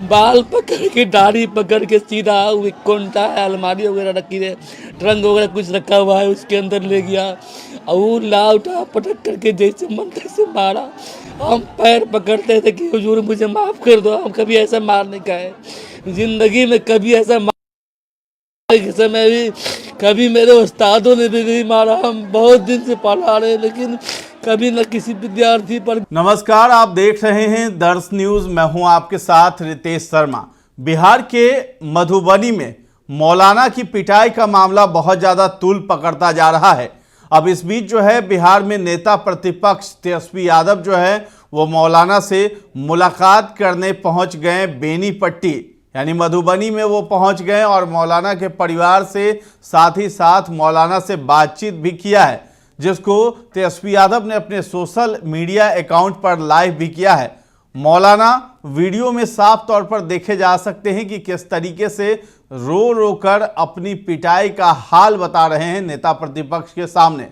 बाल पकड़ के दाढ़ी पकड़ के सीधा वो कोंटा है, अलमारी वगैरह रखी है, ट्रंक वगैरह कुछ रखा हुआ है, उसके अंदर ले गया और वो लाउटा पटक करके जैसे मन तैसे मारा। हम पैर पकड़ते थे कि हुजूर मुझे माफ़ कर दो, हम कभी ऐसा मारने का है ज़िंदगी में, कभी ऐसा मारने के समय भी कभी मेरे उस्तादों ने भी नहीं मारा। हम बहुत दिन से पढ़ा रहे लेकिन कभी न किसी विद्यार्थी पर। नमस्कार, आप देख रहे हैं दर्श न्यूज। मैं हूं आपके साथ रितेश शर्मा। बिहार के मधुबनी में मौलाना की पिटाई का मामला बहुत ज्यादा तूल पकड़ता जा रहा है। अब इस बीच जो है बिहार में नेता प्रतिपक्ष तेजस्वी यादव जो है वो मौलाना से मुलाकात करने पहुंच गए बेनीपट्टी, यानी मधुबनी में वो पहुंच गए और मौलाना के परिवार से साथ ही साथ मौलाना से बातचीत भी किया है, जिसको तेजस्वी यादव ने अपने सोशल मीडिया अकाउंट पर लाइव भी किया है। मौलाना वीडियो में साफ तौर पर देखे जा सकते हैं कि किस तरीके से रो रो कर अपनी पिटाई का हाल बता रहे हैं नेता प्रतिपक्ष के सामने।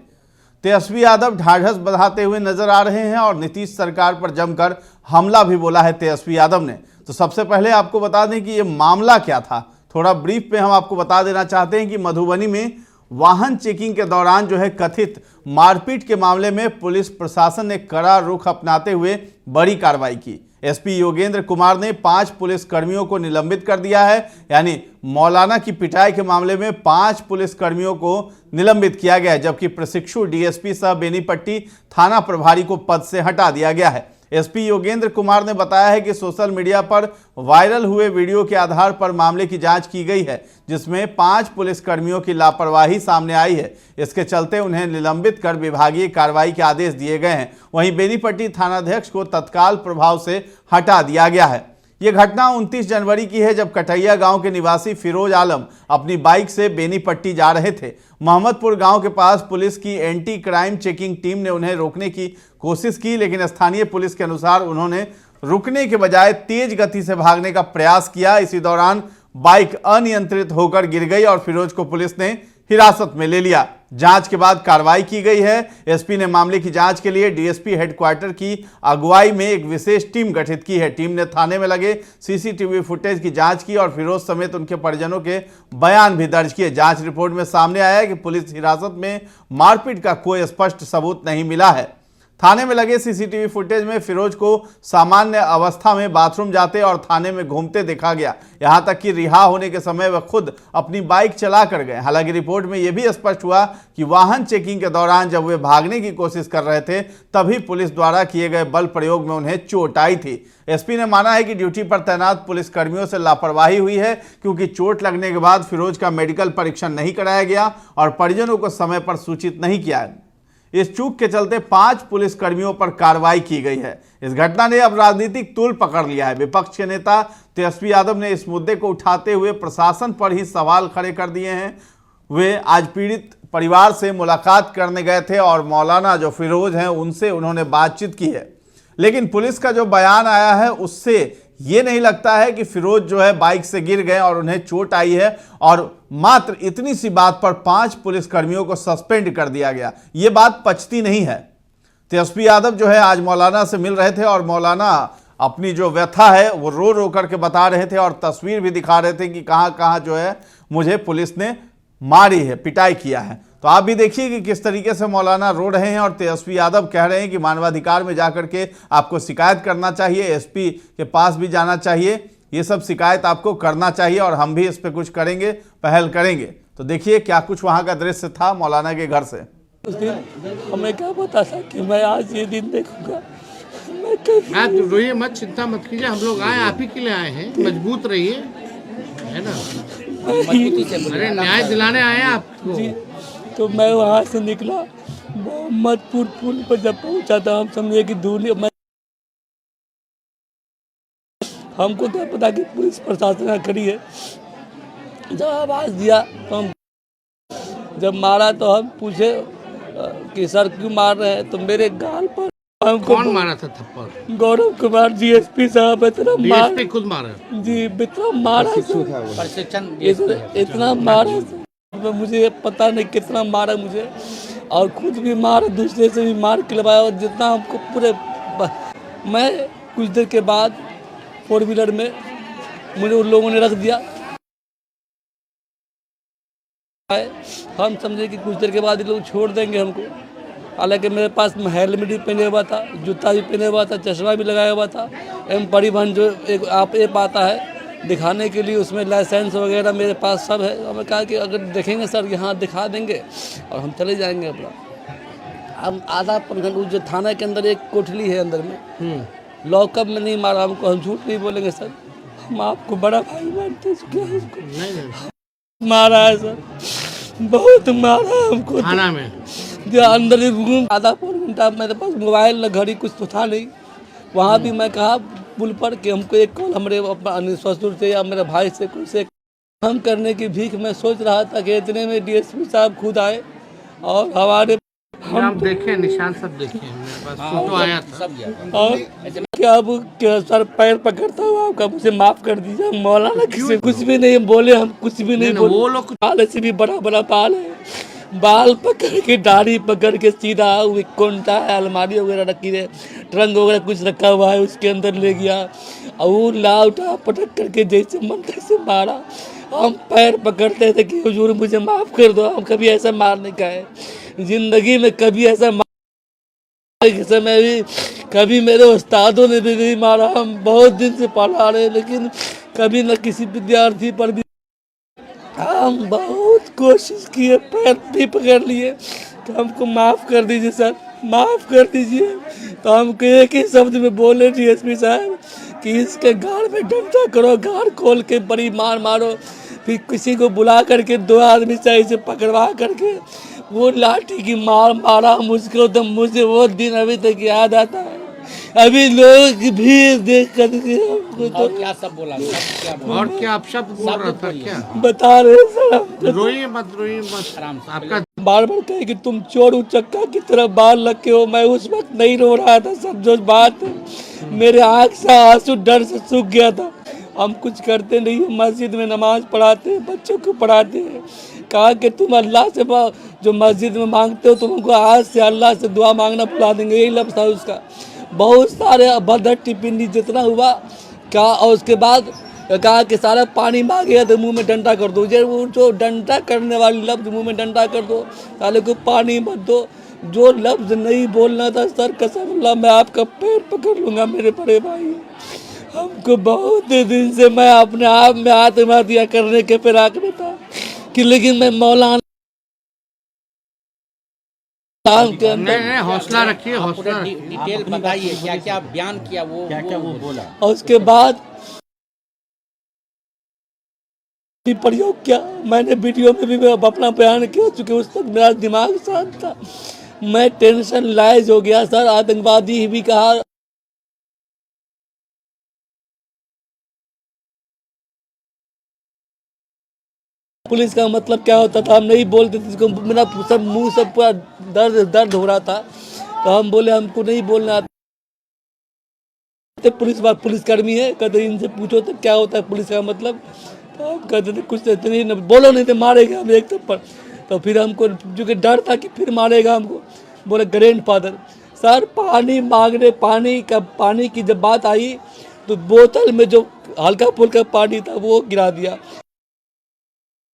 तेजस्वी यादव ढाढ़स बंधाते हुए नजर आ रहे हैं और नीतीश सरकार पर जमकर हमला भी बोला है तेजस्वी यादव ने। तो सबसे पहले आपको बता दें कि ये मामला क्या था, थोड़ा ब्रीफ में हम आपको बता देना चाहते हैं कि मधुबनी में वाहन चेकिंग के दौरान जो है कथित मारपीट के मामले में पुलिस प्रशासन ने कड़ा रुख अपनाते हुए बड़ी कार्रवाई की। एसपी योगेंद्र कुमार ने 5 पुलिस कर्मियों को निलंबित कर दिया है, यानी मौलाना की पिटाई के मामले में 5 पुलिस कर्मियों को निलंबित किया गया है, जबकि प्रशिक्षु डीएसपी सह बेनीपट्टी थाना प्रभारी को पद से हटा दिया गया है। एसपी योगेंद्र कुमार ने बताया है कि सोशल मीडिया पर वायरल हुए वीडियो के आधार पर मामले की जांच की गई है, जिसमें 5 पुलिसकर्मियों की लापरवाही सामने आई है। इसके चलते उन्हें निलंबित कर विभागीय कार्रवाई के आदेश दिए गए हैं। वहीं बेनीपट्टी थानाध्यक्ष को तत्काल प्रभाव से हटा दिया गया है। यह घटना 29 जनवरी की है, जब कटैया गांव के निवासी फिरोज आलम अपनी बाइक से बेनीपट्टी जा रहे थे। मोहम्मदपुर गांव के पास पुलिस की एंटी क्राइम चेकिंग टीम ने उन्हें रोकने की कोशिश की, लेकिन स्थानीय पुलिस के अनुसार उन्होंने रुकने के बजाय तेज गति से भागने का प्रयास किया। इसी दौरान बाइक अनियंत्रित होकर गिर गई और फिरोज को पुलिस ने हिरासत में ले लिया। जांच के बाद कार्रवाई की गई है। एसपी ने मामले की जांच के लिए डीएसपी हेडक्वार्टर की अगुवाई में एक विशेष टीम गठित की है। टीम ने थाने में लगे सीसीटीवी फुटेज की जांच की और फिरोज समेत उनके परिजनों के बयान भी दर्ज किए। जांच रिपोर्ट में सामने आया है कि पुलिस हिरासत में मारपीट का कोई स्पष्ट सबूत नहीं मिला है। थाने में लगे सीसीटीवी फुटेज में फिरोज को सामान्य अवस्था में बाथरूम जाते और थाने में घूमते देखा गया। यहां तक कि रिहा होने के समय वह खुद अपनी बाइक चला कर गए। हालांकि रिपोर्ट में यह भी स्पष्ट हुआ कि वाहन चेकिंग के दौरान जब वे भागने की कोशिश कर रहे थे, तभी पुलिस द्वारा किए गए बल प्रयोग में उन्हें चोट आई थी। एसपी ने माना है कि ड्यूटी पर तैनात पुलिसकर्मियों से लापरवाही हुई है, क्योंकि चोट लगने के बाद फिरोज का मेडिकल परीक्षण नहीं कराया गया और परिजनों को समय पर सूचित नहीं किया। इस चूक के चलते 5 पुलिसकर्मियों पर कार्रवाई की गई है। इस घटना ने अब राजनीतिक तूल पकड़ लिया है। विपक्ष के नेता तेजस्वी यादव ने इस मुद्दे को उठाते हुए प्रशासन पर ही सवाल खड़े कर दिए हैं। वे आज पीड़ित परिवार से मुलाकात करने गए थे और मौलाना जो फिरोज हैं उनसे उन्होंने बातचीत की है, लेकिन पुलिस का जो बयान आया है उससे ये नहीं लगता है कि फिरोज जो है बाइक से गिर गए और उन्हें चोट आई है और मात्र इतनी सी बात पर 5 पुलिसकर्मियों को सस्पेंड कर दिया गया। ये बात पचती नहीं है। तेजस्वी यादव जो है आज मौलाना से मिल रहे थे और मौलाना अपनी जो व्यथा है वो रो रो करके बता रहे थे और तस्वीर भी दिखा रहे थे कि कहाँ कहाँ जो है मुझे पुलिस ने मारी है, पिटाई किया है। तो आप भी देखिए कि किस तरीके से मौलाना रो रहे हैं और तेजस्वी यादव कह रहे हैं कि मानवाधिकार में जाकर के आपको शिकायत करना चाहिए, एसपी के पास भी जाना चाहिए, ये सब शिकायत आपको करना चाहिए और हम भी इस पर कुछ करेंगे, पहल करेंगे। तो देखिए क्या कुछ वहाँ का दृश्य था मौलाना के घर से। उस दिन हमें क्या पता था कि मैं आज ये दिन देखूंगा। आप रोइए मत, चिंता मत कीजिए, हम लोग आए आप ही के लिए आए हैं, मजबूत रहिए, है ना। अरे न्याय दिलाने आए हैं आपको। जी, तो मैं वहाँ से निकला, मोहम्मदपुर पुल पर जब पहुँचा था हम समझे कि दुनिया, हमको क्या पता कि पुलिस प्रशासन खड़ी है। जब आवाज़ दिया तो हम, जब मारा तो हम पूछे कि सर क्यों मार रहे हैं, तो मेरे गाल पर हमको कौन मारा था थप्पड़? गौरव कुमार डीएसपी साहब इतना डीएसपी खुद मारा जी, इतना मारा, इतना मारा, मुझे पता नहीं कितना मारा मुझे, और खुद भी मारा, दूसरे से भी मार खिलवाया, और जितना हमको पूरे। मैं कुछ देर के बाद 4 व्हीलर में मुझे उन लोगों ने रख दिया। हम समझे कि कुछ देर के बाद ये लोग छोड़ देंगे हमको, हालांकि मेरे पास हेलमेट भी पहने हुआ था, जूता भी पहने हुआ था, चश्मा भी लगाया हुआ था। एवं परिवहन जो एक ऐप आता है दिखाने के लिए, उसमें लाइसेंस वगैरह मेरे पास सब है। हमें कहा कि अगर देखेंगे सर यहाँ दिखा देंगे और हम चले जाएंगे अपना। हम आधा प्रखंड जो थाना के अंदर एक कोठली है अंदर में, लॉकअप में नहीं मारा हमको, हम झूठ नहीं बोलेंगे सर, हम आपको बड़ा भाई मानते हैं। मारा है सर, बहुत मारा हमको थाना में। जो अंदर एक रूम, आधा पौन घंटा मेरे पास मोबाइल न घड़ी कुछ तो था नहीं। वहाँ भी मैं कहा पुल पर कि हमको एक कॉल हमारे ससुर से या मेरे भाई से कुछ से हम करने की भीख मैं सोच रहा था कि इतने में डीएसपी साहब खुद आए और हमारे हम देखे निशान सब देखे, मेरे पास फोटो आया था। और क्या अब क्या सर पैर पकड़ता हूँ आपका, मुझे माफ कर दीजिए। मौलाना किसी कुछ भी नहीं बोले, हम कुछ भी नहीं बोले। वो लोग बाल से भी बड़ा बड़ा बाल है, बाल पकड़ के दाढ़ी पकड़ के सीधा कोंटा है, अलमारी वगैरह रखी है, ट्रंक वगैरह कुछ रखा हुआ है उसके अंदर ले गया और वो लाउटा पटक करके जैसे मन तैसे मारा। हम पैर पकड़ते थे कि हुजूर मुझे माफ कर दो, हम कभी ऐसा मारने का है जिंदगी में, कभी ऐसा मारने समय भी कभी मेरे उस्तादों ने भी नहीं मारा। हम बहुत दिन से पढ़ा रहे लेकिन कभी न किसी विद्यार्थी पर भी हम बहुत कोशिश किए, पैर भी पकड़ लिए कि हमको माफ़ कर दीजिए सर, माफ़ कर दीजिए। तो हमको एक ही शब्द में बोले डीएसपी साहब कि इसके गाड़ में डंडा करो, गाड़ खोल के बड़ी मार मारो। फिर किसी को बुला करके 2 आदमी सही से पकड़वा करके वो लाठी की मार मारा मुझको, तो मुझे वो दिन अभी तक याद आता है। अभी लोग भी देख कर तो क्या सब बोला, और क्या आप शब्द बोल रहा था क्या? बता रहे सर, रोइए मत आराम से। आपका बार बार कहे कि तुम चोर उचक्का की तरह बाल रखे हो। मैं उस वक्त नहीं रो रहा था सब, जो बात मेरे आँख से आंसू डर से सूख गया था। हम कुछ करते नहीं, मस्जिद में नमाज पढ़ाते हैं, बच्चों को पढ़ाते हैं। कहा कि तुम अल्लाह से जो मस्जिद में मांगते हो तुमको आज से अल्लाह से दुआ मांगना भुला देंगे, यही लफ्ज़ था उसका। बहुत सारे अभद्र टिप्पणी जितना हुआ क्या, और उसके बाद कहा कि सारा पानी मांगेगा तो मुंह में डंडा कर दो। वो जो डंडा करने वाली लफ्ज़ मुंह में डंडा कर दो, साले को पानी मत दो। जो लफ्ज़ नहीं बोलना था सर, कसम अल्लाह मैं आपका पैर पकड़ लूँगा मेरे बड़े भाई। हमको बहुत दिन से मैं अपने आप में आत्महत्या करने के फिराक में था कि लेकिन मैं मौलाना नहीं, हौसला रखिए, हौसला डिटेल बताइए क्या क्या बयान किया, वो क्या वो बोला। और उसके बाद प्रयोग किया। मैंने वीडियो में भी अपना बयान किया, चूँकि उस वक्त मेरा दिमाग शांत था, मैं टेंशन लाइज हो गया सर। आतंकवादी भी कहा, पुलिस का मतलब क्या होता था हम नहीं बोलते थे, जिसको मेरा सब मुंह सब पूरा दर्द हो रहा था। तो हम बोले हमको नहीं बोलना आता। पुलिसकर्मी है, कहते इनसे पूछो तो क्या होता है पुलिस का मतलब। तो हम कहते थे कुछ नहीं, बोलो नहीं तो मारेगा हम एक थप्पड़। तो फिर हमको जो कि डर था कि फिर मारेगा हमको, बोले ग्रैंडफादर सर पानी मांगने, पानी की जब बात आई तो बोतल में जो हल्का फुल्का पानी था वो गिरा दिया।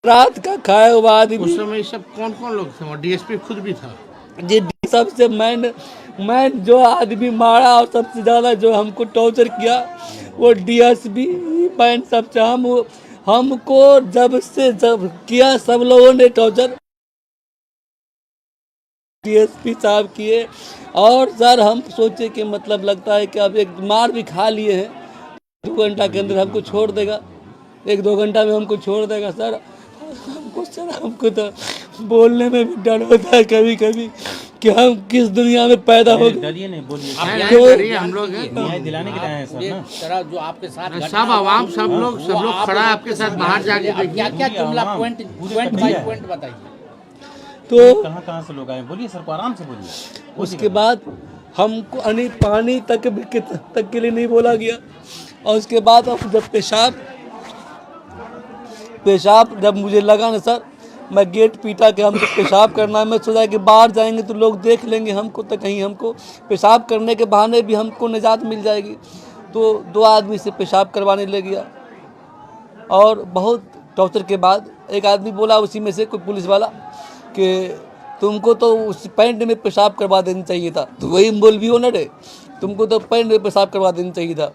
रात का खाया हुआ आदमी। उस समय सब कौन कौन लोग थे? और डीएसपी खुद भी था जी। सबसे मैं जो आदमी मारा और सबसे ज़्यादा जो हमको टॉर्चर किया वो डीएसपी मैन सबसे। हमको जब किया सब लोगों ने टॉर्चर, डीएसपी साहब किए। और सर हम सोचे कि मतलब लगता है कि अब एक मार भी खा लिए हैं, 2 घंटा के अंदर हमको छोड़ देगा, 1-2 घंटा में हमको छोड़ देगा सर। हमको तो बोलने में भी डर होता है कभी कभी कि हम किस दुनिया में पैदा हो गए। डरिए नहीं, बोलिए। हम लोग न्याय दिलाने के लिए आए हैं सर ना। तरह जो आपके साथ सब आवाम सब लोग खड़ा है आपके साथ, बाहर जाके क्या क्या जुमला पॉइंट बाय पॉइंट बताइए। तो कहाँ से लोग आए, बोलिए सर को आराम से बोलिए। उसके बाद हमको पानी तक के लिए नहीं बोला गया। और उसके बाद अब जब पेशाब जब मुझे लगा ना सर, मैं गेट पीटा कि हमको पेशाब करना है। मैं सोचा कि बाहर जाएंगे तो लोग देख लेंगे हमको, तो कहीं हमको पेशाब करने के बहाने भी हमको निजात मिल जाएगी। तो 2 आदमी से पेशाब करवाने ले गया। और बहुत टॉर्चर के बाद एक आदमी बोला उसी में से कोई पुलिस वाला कि तुमको तो उस पैंट में पेशाब करवा देना चाहिए था। तो वही बोल भी हो ना रे, तुमको तो पैंट में पेशाब करवा देना चाहिए था।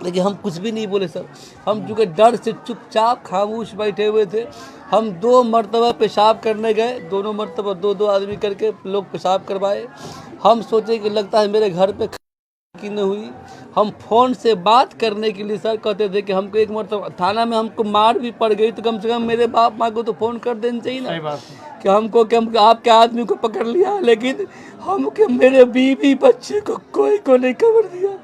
लेकिन हम कुछ भी नहीं बोले सर, हम चूँकि डर से चुपचाप खामोश बैठे हुए थे। हम 2 मरतबा पेशाब करने गए, दोनों मरतबा 2-2 आदमी करके लोग पेशाब करवाए। हम सोचे कि लगता है मेरे घर पे की नहीं हुई। हम फ़ोन से बात करने के लिए सर कहते थे कि हमको एक मरतबा थाना में हमको मार भी पड़ गई तो कम से कम मेरे बाप माँ को तो फ़ोन कर देना चाहिए ना कि हमको कि हम आपके आदमी को पकड़ लिया। लेकिन हम कि मेरे बीवी बच्चे को कोई को नहीं खबर दिया।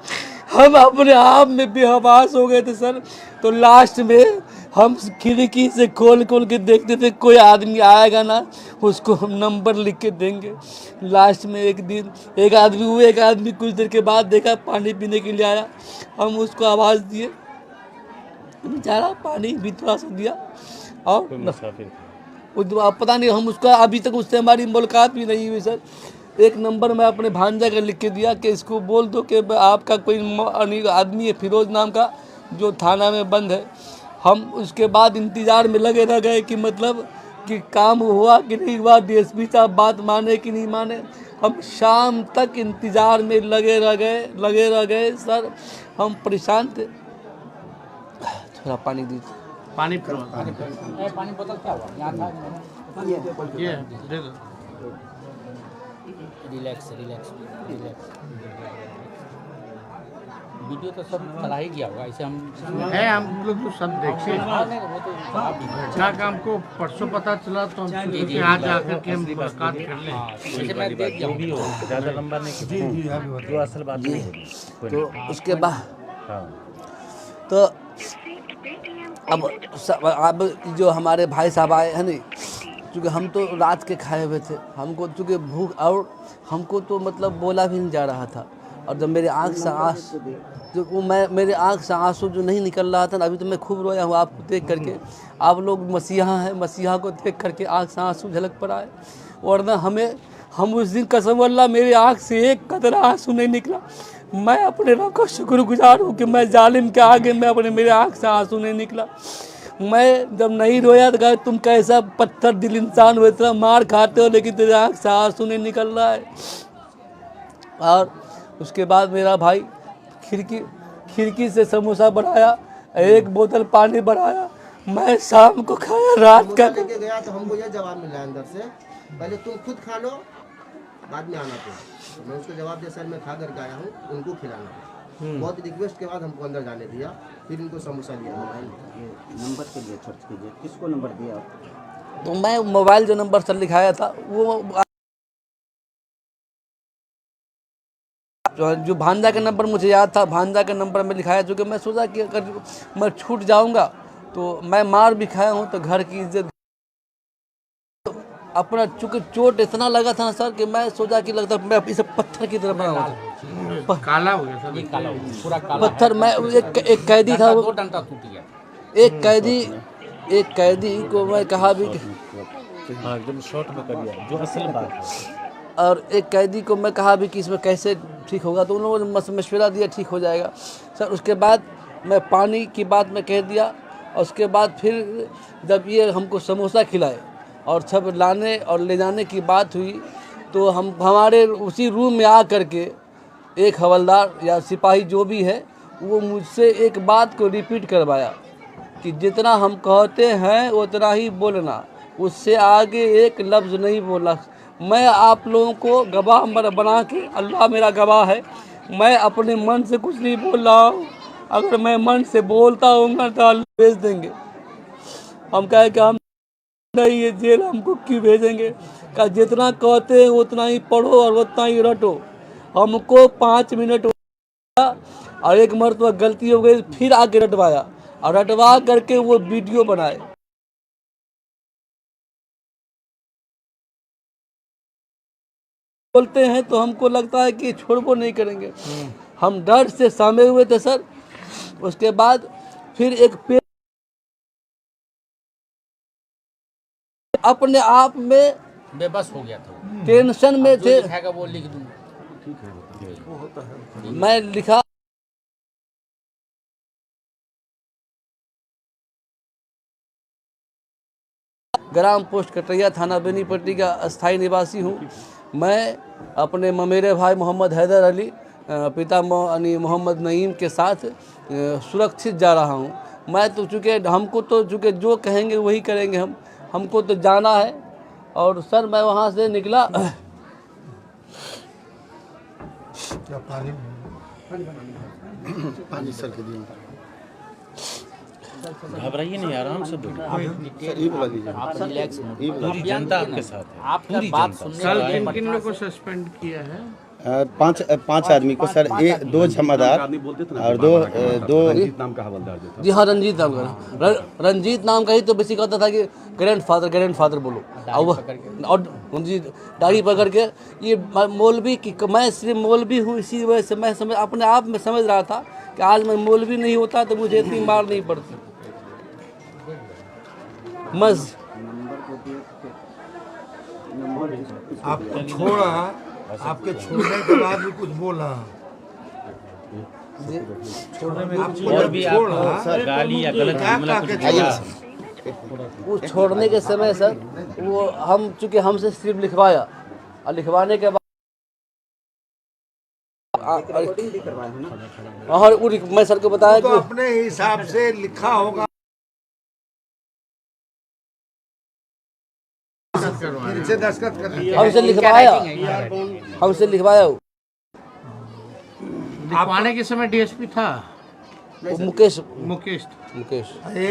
हम अपने आप में बेहवास हो गए थे सर। तो लास्ट में हम खिड़की से खोल के देखते थे कोई आदमी आएगा ना, उसको हम नंबर लिख के देंगे। लास्ट में एक दिन एक आदमी कुछ देर के बाद देखा पानी पीने के लिए आया। हम उसको आवाज़ दिए, बेचारा पानी भी थोड़ा सा दिया और पता नहीं हम उसका अभी तक उससे हमारी मुलाकात भी नहीं हुई सर। एक नंबर मैं अपने भांजा का लिख के दिया कि इसको बोल दो कि आपका कोई आदमी है फिरोज नाम का जो थाना में बंद है। हम उसके बाद इंतज़ार में लगे रह गए कि मतलब कि काम हुआ कि नहीं हुआ, डीएसपी साहब बात माने कि नहीं माने। हम शाम तक इंतज़ार में लगे रह गए सर। हम परेशान थे। थोड़ा पानी दीजिए। पानी पानी बोतल क्या हुआ? यहाँ था ये दे दो। रिलैक्स। वीडियो तो सब चला ही गया होगा, ऐसे हम लोग तो सब देखे। वो तो क्या काम को परसों पता चला तो हम सोचे कि आज आकर के हम मुलाकात कर लें। ऐसे मैं देख गया हूँ। ज़्यादा लंबा नहीं जो असल बात नहीं होगी। तो उसके बाद तो अब जो हमारे भाई साहब आए हैं नहीं, क्योंकि हम तो रात के खाए हुए थे, हमको चूँकि भूख और हमको तो मतलब बोला भी नहीं जा रहा था। और जब मेरे आँख से मेरे आँख से आंसू जो नहीं निकल रहा था ना, अभी तो मैं खूब रोया हूँ आपको देख करके। आप लोग मसीहा हैं, मसीहा को देख करके आँख से आंसू झलक पर आए। वरना हम उस दिन कसम अल्लाह मेरे आँख से एक कतरा आंसू नहीं निकला। मैं अपने रब का शुक्रगुजार हूँ कि मैं जालिम के आगे मेरे आँख से आंसू नहीं निकला। मैं जब नहीं रोया तो कहा तुम कैसा पत्थर दिल इंसान हो, इतना मार खाते हो लेकिन तेरे आँख से आंसू नहीं निकल रहा है। और उसके बाद मेरा भाई खिड़की से समोसा बढ़ाया, 1 बोतल पानी बढ़ाया। मैं शाम को खाया, रात का लेके गया तो हमको यह जवाब मिला अंदर से, पहले तुम खुद खा लो बाद में आना। तो मैं उसको जवाब दिया सर मैं खा करके आया हूँ, उनको खिलाना। बहुत रिक्वेस्ट के बाद हमको अंदर जाने दिया, फिर इनको समोसा दिया। नंबर के लिए सर्च कीजिए, किसको नंबर दिया? तो मैं मोबाइल जो नंबर सर लिखाया था वो जो भांजा का नंबर मुझे याद था, भांजा का नंबर में लिखाया। चूँकि मैं सोचा कि अगर मैं छूट जाऊंगा तो मैं मार भी खाया हूँ तो घर की इज्जत अपना। चूँकि चोट इतना लगा था ना सर कि मैं सोचा कि लगता मैं इसे पत्थर की तरह बना हुआ काला हो गया सर, ये काला हो गया, पूरा काला पत्थर। मैं एक कैदी था, 2 डंडा टूट गया। एक कैदी को मैं कहा भी एकदम शॉर्ट में करिए जो असल बात है। और एक कैदी को मैं कहा भी कि इसमें कैसे ठीक होगा, तो उन लोगों ने मशवरा दिया ठीक हो जाएगा सर। उसके बाद मैं पानी की बात में कह दिया। और उसके बाद फिर जब ये हमको समोसा खिलाए और सब लाने और ले जाने की बात हुई तो हमारे उसी रूम में आ करके एक हवलदार या सिपाही जो भी है वो मुझसे एक बात को रिपीट करवाया कि जितना हम कहते हैं उतना ही बोलना, उससे आगे एक लफ्ज़ नहीं बोलना। मैं आप लोगों को गवाह बना के, अल्लाह मेरा गवाह है, मैं अपने मन से कुछ नहीं बोल रहा हूँ। अगर मैं मन से बोलता हूँगा तो अल्लाह भेज देंगे। हम कहे कि हम नहीं, ये जेल हमको क्यों भेजेंगे? का जितना कहते हैं उतना ही पढ़ो और उतना ही रटो। हमको 5 मिनट और एक मरतबा गलती हो गई, फिर आके रटवाया और रटवा करके वो वीडियो बनाए। बोलते हैं तो हमको लगता है कि छोड़बो नहीं करेंगे। हम डर से सामे हुए थे सर। उसके बाद फिर एक अपने आप में बेबस हो गया था, टेंशन में थे। वो लिख दूंगा, मैं लिखा ग्राम पोस्ट कटैया, थाना बेनीपट्टी का अस्थायी निवासी हूँ। मैं अपने ममेरे भाई मोहम्मद हैदर अली, पिता मोहम्मद नईम के साथ सुरक्षित जा रहा हूँ। मैं तो चूँकि हमको तो चूँकि जो कहेंगे वही करेंगे, हमको तो जाना है। और सर मैं वहाँ से निकला, घबराइए नहीं, आराम से बोलिए। पूरी जनता आपके साथ है। आपका बात सुनने सर वाले किन किन लोग को सस्पेंड किया है? पांच आदमी को सर, दो जमादार और दो जी हाँ रंजीत नाम का, रंजीत नाम का ही तो बेसिक कहता था कि ग्रैंड फादर बोलो। और जी दाढ़ी पकड़ के ये मौलवी की, मैं सिर्फ मौलवी हूँ, इसी वजह से मैं समझ अपने आप में समझ रहा था कि आज मैं मौलवी नहीं होता तो मुझे इतनी मार नहीं पड़ती। मज आपको छोड़ा, आपके छोड़ने के बाद भी कुछ बोला, और भी आपको गाली या गलत जुमला कुछ बोला? वो छोड़ने के समय सर वो हम चूँकि हमसे सिर्फ लिखवाया और लिखवाने के बाद और मैं सर को बताया तो कि अपने हिसाब से लिखा होगा, इनसे दस्तखत करना। हमसे लिखवाया लिखवाने के समय डीएसपी था वो मुकेश मुकेश।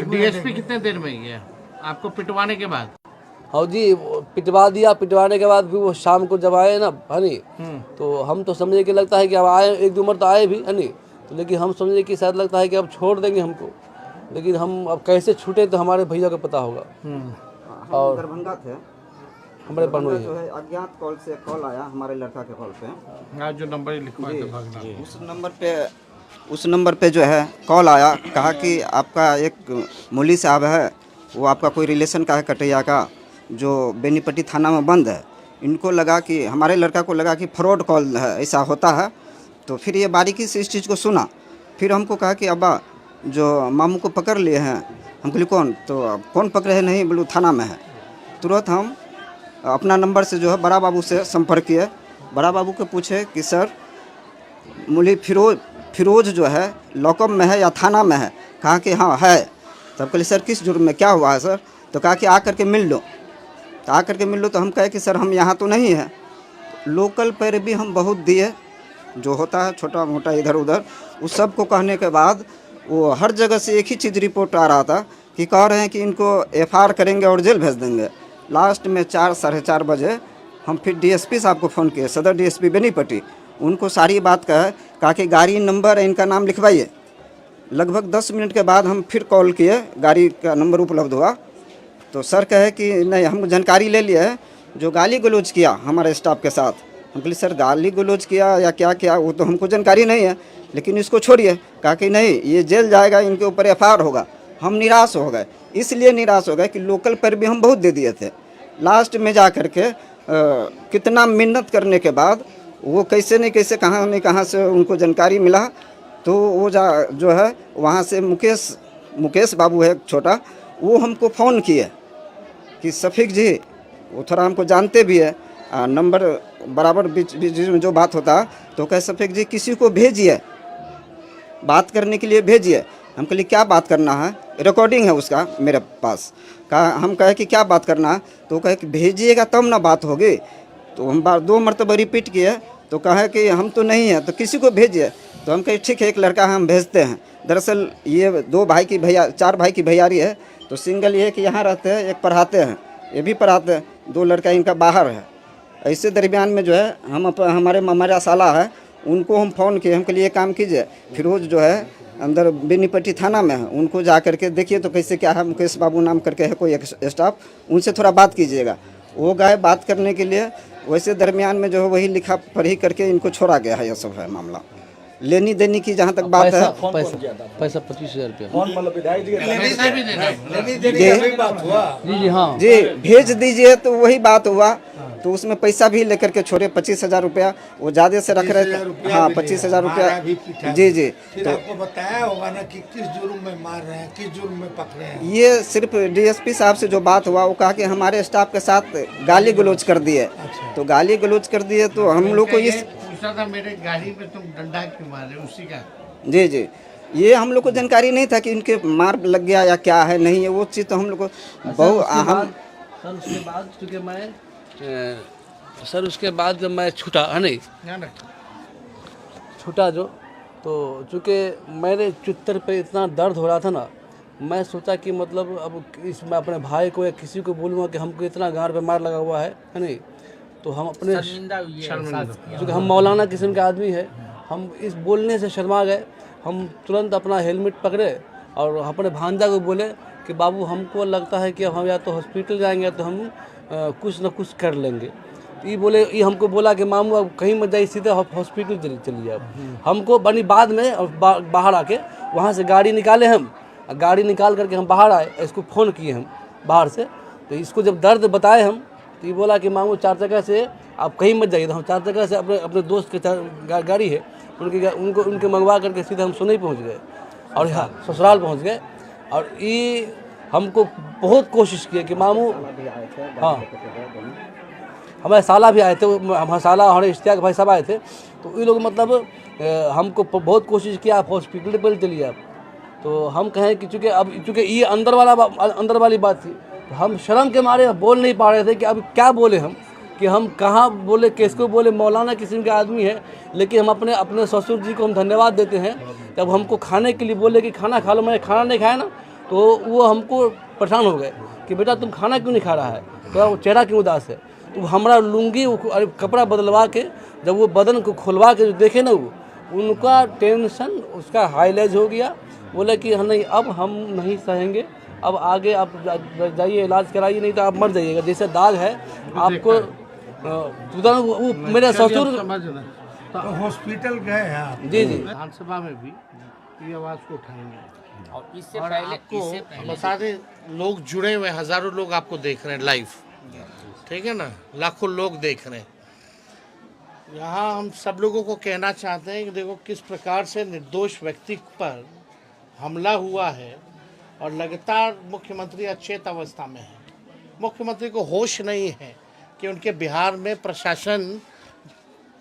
डीएसपी कितने देर में गया आपको पिटवाने के बाद? हाँ जी, वो पिटवा दिया। पिटवाने के बाद भी वो शाम को जब आए ना हनी, तो हम तो समझे कि लगता है कि अब आए, एक दो उम्र तो आए भी हनी, तो लेकिन हम समझे कि शायद लगता है कि अब छोड़ देंगे हमको, लेकिन हम अब कैसे छूटे तो हमारे भैया को पता होगा। और दरभंगा थे, हमारे बनोई जो है अज्ञात कॉल से कॉल आया हमारे लड़का के कॉल पे, आज जो नंबर लिखवा के भागना, उस नंबर पे जो है कॉल आया, कहा कि आपका एक मौली साहब है, वो आपका कोई रिलेशन का है कटैया का, जो बेनीपट्टी थाना में बंद है। इनको लगा कि हमारे लड़का को लगा कि फ्रॉड कॉल है, ऐसा होता है। तो फिर ये बारीकी से इस चीज़ को सुना, फिर हमको कहा कि अब्बा जो मामू को पकड़ लिए हैं। हम बोले कौन? तो कौन पकड़े हैं? नहीं बोलो थाना में है। तुरंत हम अपना नंबर से जो है बड़ा बाबू से संपर्क किए। बड़ा बाबू को पूछे कि सर मौली फिरोज जो है लॉकअप में है या थाना में है? कहा कि हाँ है। तब कहले सर किस जुर्म में, क्या हुआ है सर? तो कहा कि आ करके मिल लो। तो आ करके मिल लो। तो हम कहे कि सर हम यहाँ तो नहीं हैं। लोकल पर भी हम बहुत दिए, जो होता है छोटा मोटा इधर उधर, उस सब को कहने के बाद वो हर जगह से एक ही चीज़ रिपोर्ट आ रहा था कि कह रहे हैं कि इनको एफआईआर करेंगे और जेल भेज देंगे। लास्ट में 4 साढ़े 4 बजे हम फिर डीएसपी साहब को फ़ोन किए, सदर डीएसपी बेनीपट्टी। उनको सारी बात कहा कि गाड़ी नंबर इनका नाम लिखवाइए। लगभग 10 मिनट के बाद हम फिर कॉल किए, गाड़ी का नंबर उपलब्ध हुआ। तो सर कहे कि नहीं, हम जानकारी ले लिए है, जो गाली गलौज किया हमारे स्टाफ के साथ। हम बोले सर गाली गलौज किया या क्या किया वो तो हमको जानकारी नहीं है, लेकिन इसको छोड़िए। कहा कि नहीं, ये जेल जाएगा, इनके ऊपर एफआईआर होगा। हम निराश हो गए, इसलिए निराश हो गए कि लोकल पर भी हम बहुत दे दिए थे। लास्ट में जा कर के कितना मेहनत करने के बाद वो कैसे नहीं कैसे कहाँ से उनको जानकारी मिला। तो वो जो है वहाँ से मुकेश बाबू है छोटा, वो हमको फ़ोन किए कि शफीक जी, वो थोड़ा हमको जानते भी है, नंबर बराबर बीच में जो बात होता, तो कहे शफीक जी किसी को भेजिए, बात करने के लिए भेजिए। हम कहे क्या बात करना है? रिकॉर्डिंग है उसका मेरे पास। हम कहे कि क्या बात करना है? तो कहे कि भेजिएगा तब ना बात होगी। तो हम 2 मरतबा रिपीट किए, तो कहे कि हम तो नहीं हैं, तो किसी को भेजिए। तो हम कहे ठीक है, एक लड़का हम भेजते हैं। दरअसल ये 4 भाई की भैयारी है। तो सिंगल ये कि यहाँ रहते हैं, एक पढ़ाते हैं, ये भी पढ़ाते हैं, 2 लड़का इनका बाहर है। ऐसे दरमियान में जो है हमारा साला है, उनको हम फ़ोन किए। हम के लिए काम कीजिए, फिरोज जो है अंदर बेनीपट्टी थाना में है, उनको जा करके देखिए तो कैसे क्या है। मुकेश बाबू नाम करके है कोई एक स्टाफ, उनसे थोड़ा बात कीजिएगा। वो गए बात करने के लिए। वैसे दरमियान में जो है वही लिखा पढ़ी करके इनको छोड़ा गया है। यह सब है मामला। लेनी देनी की जहाँ तक बात है, पैसा 25,000 रुपया जी भेज दीजिए, तो वही बात हुआ। तो उसमें पैसा भी लेकर के छोड़े 25,000 रुपया, वो ज़्यादा से रख रहे थे। हाँ, 25,000 रुपया। जी जी। तो आपको बताया होगा ना कि किस जुर्म में मार रहे हैं, किस जुर्म में पकड़े हैं? ये सिर्फ डीएसपी साहब से जो बात हुआ, वो कहा कि हमारे स्टाफ के साथ गाली गलौज कर दिए। तो गाली गलौज कर दिए तो हम लोग को इस पूछा था मेरे गाड़ी पे तुम डंडा क्यों मारे, उसी का। जी जी, ये हम लोग को जानकारी नहीं था कि इनके मार लग गया या क्या है, नहीं है वो चीज़ तो हम लोग को बहुत हम सर उसके बाद चूँकि मैं सर उसके बाद जब मैं छूटा है नहीं छूटा जो, तो चूँकि मेरे चुत्तर पे इतना दर्द हो रहा था ना, मैं सोचा कि मतलब अब इस मैं अपने भाई को या किसी को बोलूँगा कि हमको इतना गाँव पे मार लगा हुआ है नहीं, तो हम अपने चूँकि हम मौलाना किस्म के आदमी है, हम इस बोलने से शर्मा गए। हम तुरंत अपना हेलमेट पकड़े और अपने भांजा को बोले कि बाबू हमको लगता है कि अब हम या तो हॉस्पिटल जाएंगे तो हम कुछ न कुछ कर लेंगे। ये बोले, ये हमको बोला कि मामू अब कहीं मत जाइए, सीधे हॉस्पिटल चलिए। अब हमको बनी बाद में बाहर आके वहाँ से गाड़ी निकाले, हम गाड़ी निकाल करके हम बाहर आए, इसको फ़ोन किए हम बाहर से। तो इसको जब दर्द बताए हम, तो ये बोला कि मामू 4 चक्का से आप कहीं मत जाइए। तो हम 4 चक्का से अपने दोस्त के गाड़ी है उनके मंगवा करके सीधे हम सोनई पहुंच गए और यहाँ ससुराल पहुंच गए। और ये हमको बहुत कोशिश किए कि मामू, हाँ हमारे साला भी आए थे, हमारे साला हमारे इश्तियाक भाई सब आए थे। तो ये लोग मतलब हमको बहुत कोशिश किया आप हॉस्पिटल पर चलिए आप। तो हम कहें कि चूँकि ये अंदर वाली बात थी, तो हम शर्म के मारे बोल नहीं पा रहे थे कि अब क्या बोले हम, कि हम कहाँ बोले, किसको बोले। मौलाना किस्म के आदमी है, लेकिन हम अपने ससुर जी को हम धन्यवाद देते हैं। जब हमको खाने के लिए बोले कि खाना खा लो, मैंने खाना नहीं खाया ना, तो वो हमको परेशान हो गए कि बेटा तुम खाना क्यों नहीं खा रहा है, तो चेहरा क्यों उदास है। तो हमारा लुंगी कपड़ा बदलवा के जब वो बदन को खुलवा के देखे ना, वो उनका टेंशन उसका हाईलाइज हो गया। बोले कि नहीं अब हम नहीं सहेंगे, अब आगे आप जाइए इलाज कराइए, नहीं तो आप मर जाइएगा। जैसे दाग है आपको वो मेरे ससुर तो हॉस्पिटल गए आप? जी जी, विधानसभा में भी ये आवाज़ को उठाएंगे। और इससे और पहले आपको बता दें, लोग जुड़े हुए, हज़ारों लोग आपको देख रहे हैं लाइव, ठीक है ना, लाखों लोग देख रहे हैं। यहाँ हम सब लोगों को कहना चाहते हैं कि देखो किस प्रकार से निर्दोष व्यक्ति पर हमला हुआ है और लगातार मुख्यमंत्री अचेत अवस्था में है। मुख्यमंत्री को होश नहीं है कि उनके बिहार में प्रशासन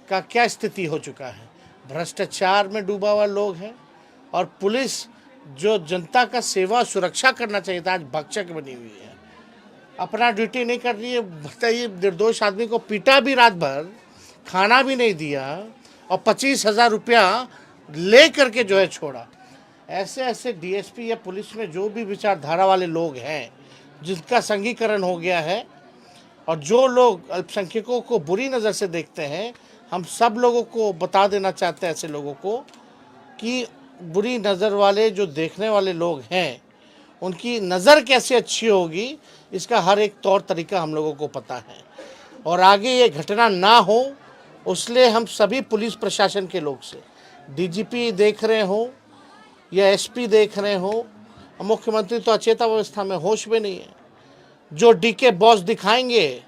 का क्या स्थिति हो चुका है। भ्रष्टाचार में डूबा हुआ लोग हैं और पुलिस जो जनता का सेवा सुरक्षा करना चाहिए था, आज भक्षक बनी हुई है, अपना ड्यूटी नहीं कर रही है। बताइए, निर्दोष आदमी को पीटा भी रात भर, खाना भी नहीं दिया और 25,000 रुपया ले करके जो है छोड़ा। ऐसे डीएसपी या पुलिस में जो भी विचारधारा वाले लोग हैं, जिनका संघीकरण हो गया है और जो लोग अल्पसंख्यकों को बुरी नज़र से देखते हैं, हम सब लोगों को बता देना चाहते हैं ऐसे लोगों को कि बुरी नज़र वाले जो देखने वाले लोग हैं, उनकी नज़र कैसे अच्छी होगी, इसका हर एक तौर तरीका हम लोगों को पता है। और आगे ये घटना ना हो, उसलिए हम सभी पुलिस प्रशासन के लोग से, डीजीपी देख रहे हो या एसपी देख रहे हो, मुख्यमंत्री तो अचेतावस्था में, होश में नहीं है। जो डीके बॉस दिखाएंगे,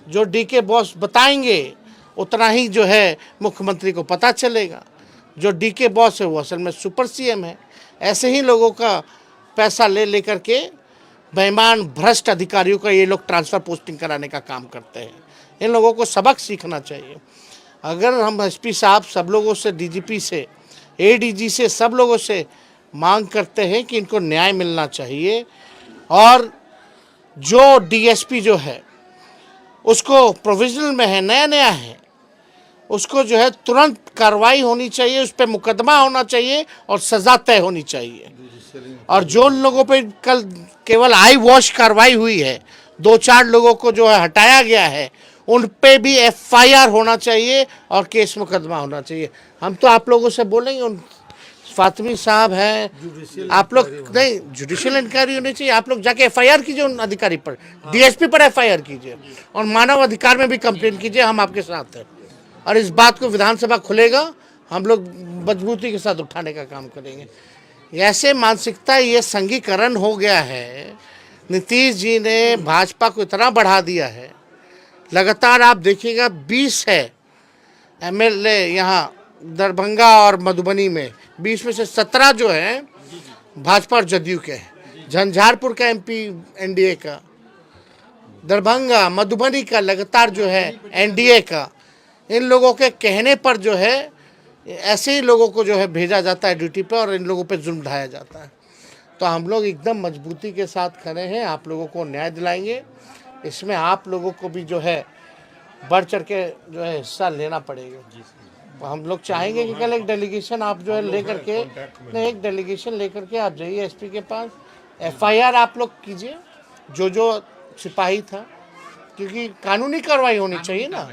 जो डीके बॉस बताएंगे, उतना ही जो है मुख्यमंत्री को पता चलेगा। जो डीके बॉस है वो असल में सुपर सीएम है। ऐसे ही लोगों का पैसा ले कर के बेईमान भ्रष्ट अधिकारियों का ये लोग ट्रांसफ़र पोस्टिंग कराने का काम करते हैं। इन लोगों को सबक सीखना चाहिए। अगर हम एसपी साहब सब लोगों से, डीजीपी से, एडीजी से, सब लोगों से मांग करते हैं कि इनको न्याय मिलना चाहिए और जो डीएसपी जो है उसको प्रोविजनल में है, नया है, उसको जो है तुरंत कार्रवाई होनी चाहिए, उस पर मुकदमा होना चाहिए और सज़ा तय होनी चाहिए। और जो लोगों पे कल केवल आई वॉश कार्रवाई हुई है, 2-4 लोगों को जो है हटाया गया है, उन पे भी एफआईआर होना चाहिए और केस मुकदमा होना चाहिए। हम तो आप लोगों से बोलेंगे, उन फातिमी साहब हैं, आप लोग नहीं, जुडिशियल इंक्वायरी होनी चाहिए। आप लोग जाके एफआईआर कीजिए उन अधिकारी पर, डीएसपी पर एफआईआर कीजिए और मानव अधिकार में भी कंप्लेंट कीजिए। हम आपके साथ हैं और इस बात को विधानसभा खुलेगा, हम लोग मजबूती के साथ उठाने का काम करेंगे। ऐसे मानसिकता, ये संघीकरण हो गया है। नीतीश जी ने भाजपा को इतना बढ़ा दिया है लगातार आप देखिएगा 20 है एमएलए यहाँ दरभंगा और मधुबनी में, 20 में से 17 जो है भाजपा और जदयू के हैं। झंझारपुर का एमपी एनडीए का, दरभंगा मधुबनी का लगातार जो है एनडीए का। इन लोगों के कहने पर जो है ऐसे ही लोगों को जो है भेजा जाता है ड्यूटी पर और इन लोगों पे जुल्म ढाया जाता है। तो हम लोग एकदम मजबूती के साथ खड़े हैं, आप लोगों को न्याय दिलाएंगे। इसमें आप लोगों को भी जो है बढ़ चढ़ के जो है हिस्सा लेना पड़ेगा। तो हम लोग चाहेंगे कि कल एक डेलीगेशन आप जो है लेकर के, नहीं एक डेलीगेशन लेकर के आप जाइए एसपी के पास, एफआईआर आप लोग कीजिए जो सिपाही था, क्योंकि कानूनी कार्रवाई होनी चाहिए ना।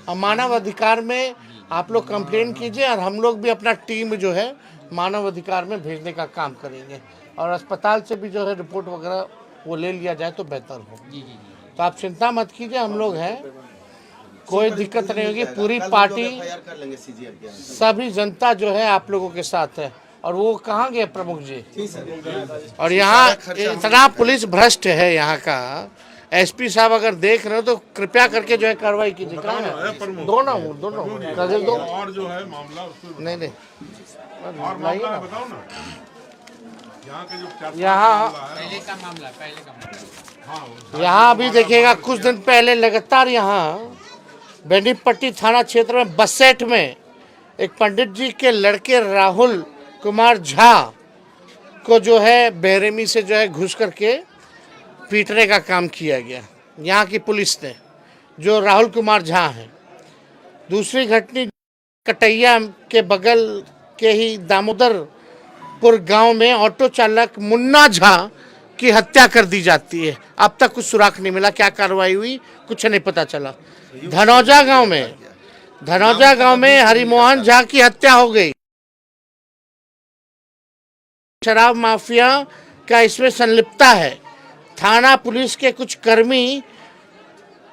और मानव अधिकार में आप लोग कंप्लेन कीजिए और हम लोग भी अपना टीम जो है मानव अधिकार में भेजने का काम करेंगे और अस्पताल से भी जो है रिपोर्ट वगैरह वो ले लिया जाए तो बेहतर हो। तो आप चिंता मत कीजिए, हम लोग हैं, कोई दिक्कत नहीं होगी। पूरी पार्टी सभी जनता जो है आप लोगों के साथ है। और वो कहाँ गए प्रमुख जी? और यहाँ इतना पुलिस भ्रष्ट है यहाँ का। एसपी साहब अगर देख रहे हो तो कृपया करके जो है कार्रवाई कीजिए। कहाँ है? दोनों और जो है मामला नहीं यहाँ अभी देखिएगा कुछ दिन पहले लगातार यहाँ बेनीपट्टी थाना क्षेत्र में बसेट में एक पंडित जी के लड़के राहुल कुमार झा को जो है बेरहमी से जो है घुस करके पीटने का काम किया गया यहाँ की पुलिस ने, जो राहुल कुमार झा हैं। दूसरी घटना कटैया के बगल के ही दामोदरपुर गांव में ऑटो चालक मुन्ना झा की हत्या कर दी जाती है। अब तक कुछ सुराग नहीं मिला, क्या कार्रवाई हुई कुछ नहीं पता चला। धनौजा गांव में हरिमोहन झा की हत्या हो गई। शराब माफिया का इसमें संलिप्तता है। थाना पुलिस के कुछ कर्मी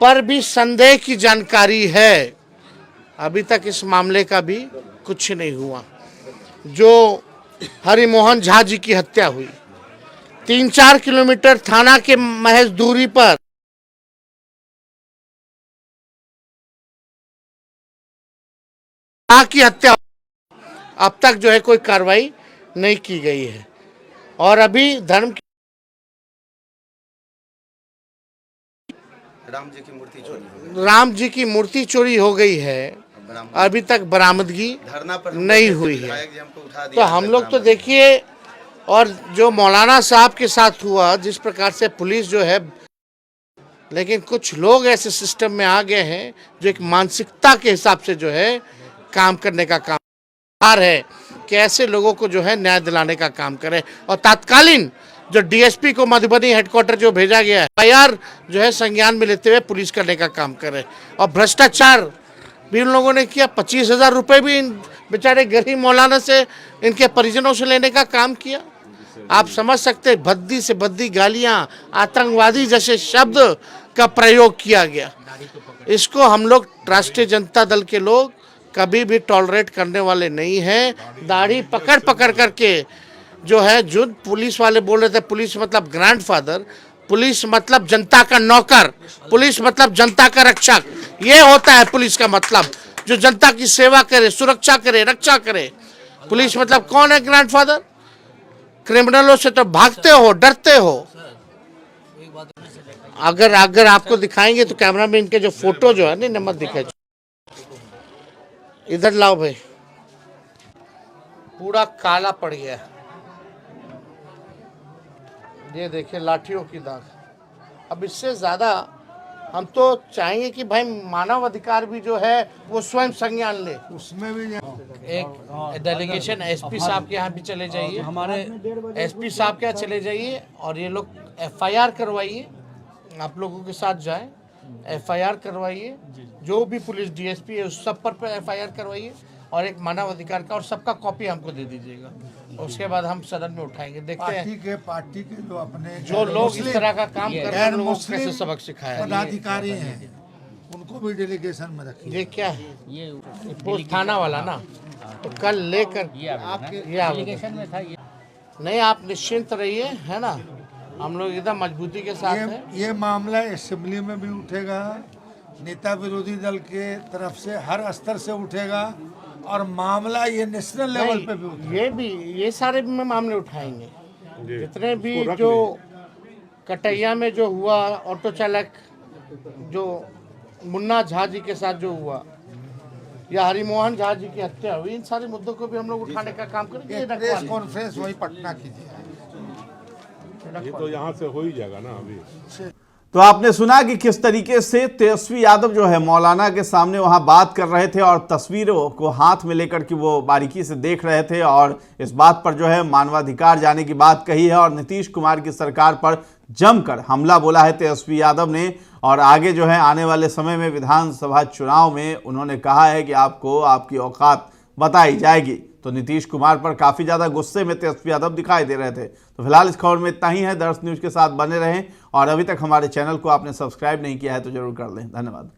पर भी संदेह की जानकारी है। अभी तक इस मामले का भी कुछ नहीं हुआ। जो हरिमोहन झा जी की हत्या हुई 3-4 किलोमीटर थाना के महज दूरी पर की हत्या, अब तक जो है कोई कार्रवाई नहीं की गई है। और अभी राम जी की मूर्ति चोरी हो गई है, अभी तक बरामदगी नहीं हुई है। तो हम लोग तो देखिए, और जो मौलाना साहब के साथ हुआ जिस प्रकार से पुलिस जो है, लेकिन कुछ लोग ऐसे सिस्टम में आ गए हैं जो एक मानसिकता के हिसाब से जो है काम करने का काम है कि ऐसे लोगों को जो है न्याय दिलाने का काम करे। और तात्कालीन जो डीएसपी को मधुबनी हेडक्वार्टर जो भेजा गया है, एफआईआर जो है संज्ञान में लेते हुए पुलिस करने का काम करे। और भ्रष्टाचार भी उन लोगों ने किया, 25,000 रुपये भी इन बेचारे गरीब मौलाना से इनके परिजनों से लेने का काम किया। आप समझ सकते, भद्दी से भद्दी गालियां, आतंकवादी जैसे शब्द का प्रयोग किया गया। इसको हम लोग राष्ट्रीय जनता दल के लोग कभी भी टॉलरेट करने वाले नहीं हैं। दाढ़ी पकड़ पकड़ करके जो है, जो पुलिस वाले बोल रहे थे पुलिस मतलब ग्रैंडफादर, पुलिस मतलब जनता का नौकर, पुलिस मतलब जनता का रक्षक, ये होता है पुलिस का मतलब, जो जनता की सेवा करे, सुरक्षा करे, रक्षा करे। पुलिस मतलब कौन है ग्रैंडफादर? क्रिमिनलों से तो भागते हो, डरते हो। अगर आपको दिखाएंगे तो कैमरा में इनके जो फोटो जो है, नहीं नंबर दिखाए, इधर लाओ भाई, पूरा काला पड़ गया। ये देखिए लाठियों की दाग। अब इससे ज्यादा हम तो चाहेंगे कि भाई मानव अधिकार भी जो है वो स्वयं संज्ञान ले। उसमें भी एक डेलीगेशन एसपी साहब के यहाँ भी चले जाइए, हमारे एसपी साहब के यहाँ चले जाइए और ये लोग एफआईआर करवाइए। आप लोगों के साथ जाएं, एफआईआर करवाइए। जो भी पुलिस डीएसपी है उस सब पर एफआईआर करवाइए और एक मानव अधिकार का और सबका कॉपी हमको दे दीजिएगा। उसके बाद हम सदन में उठाएंगे। देखते हैं पार्टी के जो अपने जो लोग इस तरह का काम कर रहे हैं लोगों को कैसे सबक सिखाया। पदाधिकारी हैं, उनको भी डेलीगेशन में रखिए। ये क्या है? ये पोस्ट थाना वाला ना, तो कल लेकर ये में था। नहीं, आप निश्चिंत रहिए, है ना, हम लोग एकदम मजबूती के साथ हैं। ये मामला असेंबली में भी उठेगा नेता विरोधी दल के तरफ से हर स्तर से उठेगा और मामला ये नेशनल लेवल पे भी उठेगा। ये सारे भी मामले उठाएंगे, जितने भी जो कटैया में जो हुआ, ऑटो चालक जो मुन्ना झा जी के साथ जो हुआ, या हरिमोहन झा जी की हत्या हुई, इन सारे मुद्दों को भी हम लोग उठाने का काम करेंगे। प्रेस कॉन्फ्रेंस वही पटना कीजिए, ये तो यहाँ से हो ही जाएगा ना अभी। तो आपने सुना कि किस तरीके से तेजस्वी यादव जो है मौलाना के सामने वहां बात कर रहे थे और तस्वीरों को हाथ में लेकर के वो बारीकी से देख रहे थे और इस बात पर जो है मानवाधिकार जाने की बात कही है और नीतीश कुमार की सरकार पर जमकर हमला बोला है तेजस्वी यादव ने। और आगे जो है आने वाले समय में विधानसभा चुनाव में उन्होंने कहा है कि आपको आपकी औकात बताई जाएगी। तो नीतीश कुमार पर काफ़ी ज़्यादा गुस्से में तेजस्वी यादव दिखाई दे रहे थे। तो फिलहाल इस खबर में इतना ही है। दर्श न्यूज़ के साथ बने रहें और अभी तक हमारे चैनल को आपने सब्सक्राइब नहीं किया है तो जरूर कर लें। धन्यवाद।